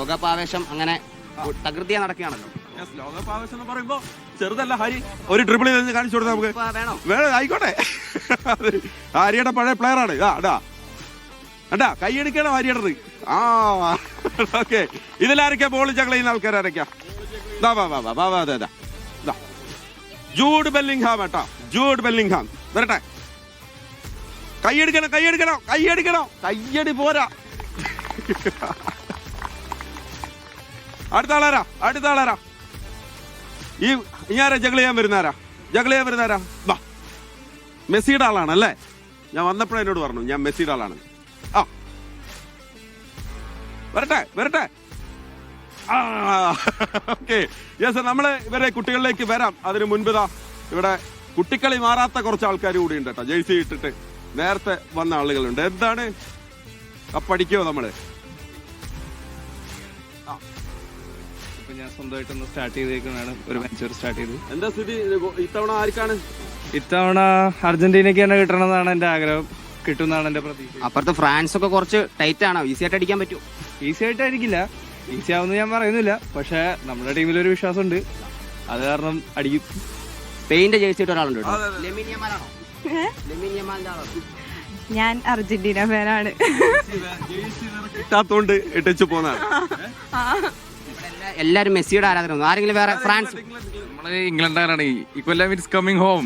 ലോകകപ്പ് ആവേശം അങ്ങനെ തകൃതിയാ നടക്കുകയാണല്ലോ. ലോകകപ്പ് ആവേശം എന്ന് പറയുമ്പോ ചെറുതല്ല ഹരി. ഒരു ട്രിപ്പിൾ കാണിച്ചു കൊടുത്താൽ നമുക്ക് വേണം, ആയിക്കോട്ടെ. ഹരിയുടെ പഴയ പ്ലെയർ ആണ്. അടാ കൈയടിക്കണം ഹരിയുടെ. ആ ഓക്കെ. ഇതിലാരൊക്കെയാ ബോൾ ജഗൾ ചെയ്യുന്ന ആൾക്കാരൊക്കെയാ? ജൂഡ് ബെല്ലിംഗ്ഹാം കേട്ടോ, ജൂഡ് ബെല്ലിംഗ്ഹാം വരട്ടെ. കൈയടിക്കണം, കൈയടിക്കണം, കൈയടിക്കണം. കയ്യടി പോരാ. അടുത്ത ആളാരാ? ഈ ഞാനാ ജഗൾ ചെയ്യാൻ വരുന്നാരാ? വാ, മെസ്സിയുടെ ആളാണല്ലേ? ഞാൻ വന്നപ്പോഴേ എന്നോട് പറഞ്ഞു ഞാൻ മെസ്സിയുടെ ആളാണ്. ആ വരട്ടെ. ഓക്കെ യെസ്, നമ്മള് ഇവരെ കുട്ടികളിലേക്ക് വരാം. അതിന് മുൻപ് ഇവിടെ കുട്ടിക്കളി മാറാത്ത കുറച്ച് ആൾക്കാർ കൂടി ഉണ്ട് കേട്ടോ. ജേഴ്സി ഇട്ടിട്ട് നേരത്തെ വന്ന ആളുകളുണ്ട്. എന്താണ് കപ്പടിക്കോ നമ്മള്? ഞാൻ സ്വന്തമായിട്ടൊന്ന് സ്റ്റാർട്ട് ചെയ്തേക്കുന്നതാണ്, ഒരു വെഞ്ചർ സ്റ്റാർട്ട് ചെയ്തു. എന്താ സ്ഥിതി ഇത്തവണ ആർക്കാണ്? ഇത്തവണ അർജന്റീനയ്ക്ക് തന്നെ കിട്ടണമെന്നാണ് എന്റെ ആഗ്രഹം, കിട്ടുമെന്നാണ് എന്റെ പ്രതീക്ഷ. അപ്പുറത്ത് ഫ്രാൻസ് ഒക്കെ കുറച്ച് ടൈറ്റ് ആണോ? ഈസി ആയിട്ട് അടിക്കാൻ പറ്റുമോ? ഈസി ആയിട്ടായിരിക്കില്ല, ഈസി ആവുമെന്ന് ഞാൻ പറയുന്നില്ല. പക്ഷെ നമ്മുടെ ടീമിലൊരു വിശ്വാസമുണ്ട്, അത് കാരണം അടിക്കും. സ്പെയിന്റെ ജേഴ്സി ഇട്ട ഒരാളുണ്ട്. ഞാൻ അർജന്റീന ഫാനാണ്. കിട്ടാത്തോണ്ട് ഇട്ടു പോന്ന എല്ലാരും മെസ്സിയുടെ ആരാധന. ആരെങ്കിലും വേറെ? ഫ്രാൻസ്, നമ്മള് ഇംഗ്ലണ്ടാണ്. ഇക്കൊല്ലം ഇറ്റ്സ് കമ്മിങ് ഹോം.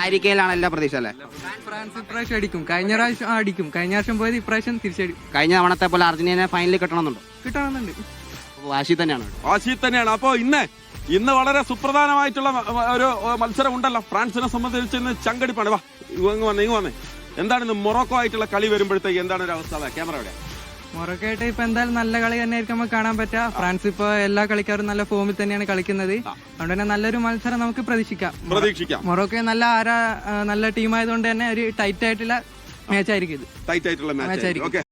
ഹാരിക്കെയിലാണ് എല്ലാ പ്രതീക്ഷ അല്ലേ? ഫ്രാൻസ് ഇപ്രാവശ്യം അടിക്കും. കഴിഞ്ഞ പ്രാവശ്യം അടിക്കും. കഴിഞ്ഞ വർഷം പോയത് ഇപ്രാവശ്യം തിരിച്ചടിക്കും. കഴിഞ്ഞ തവണത്തെ പോലെ അർജന്റീന ഫൈനലിൽ കിട്ടണമെന്നുണ്ടോ? കിട്ടണമെന്നുണ്ട്. വാശി തന്നെയാണ്. അപ്പൊ ഇന്ന് വളരെ സുപ്രധാനമായിട്ടുള്ള ഒരു മത്സരം ഉണ്ടല്ലോ ഫ്രാൻസിനെ സംബന്ധിച്ച്. ഇന്ന് ചങ്കടിപ്പാണ്. വാ ഇങ്ങ് വന്നേ. എന്താണ് ഇന്ന് മൊറോക്കോ ആയിട്ടുള്ള കളി വരുമ്പോഴത്തേക്ക് എന്താണ് ഒരു അവസ്ഥ? ക്യാമറ എവിടെ? മൊറോക്കോ ആയിട്ട് ഇപ്പൊ എന്തായാലും നല്ല കളി തന്നെയായിരിക്കും നമുക്ക് കാണാൻ പറ്റുക. ഫ്രാൻസ് ഇപ്പൊ എല്ലാ കളിക്കാരും നല്ല ഫോമിൽ തന്നെയാണ് കളിക്കുന്നത്. അതുകൊണ്ട് തന്നെ നല്ലൊരു മത്സരം നമുക്ക് പ്രതീക്ഷിക്കാം. മൊറോക്കോ നല്ല ടീം ആയതുകൊണ്ട് തന്നെ ഒരു ടൈറ്റ് ആയിട്ടുള്ള മാച്ച് ആയിരിക്കും ഇത്. ടൈറ്റ് ആയിട്ടുള്ള മാച്ച് ആയിരിക്കും. ഓക്കെ,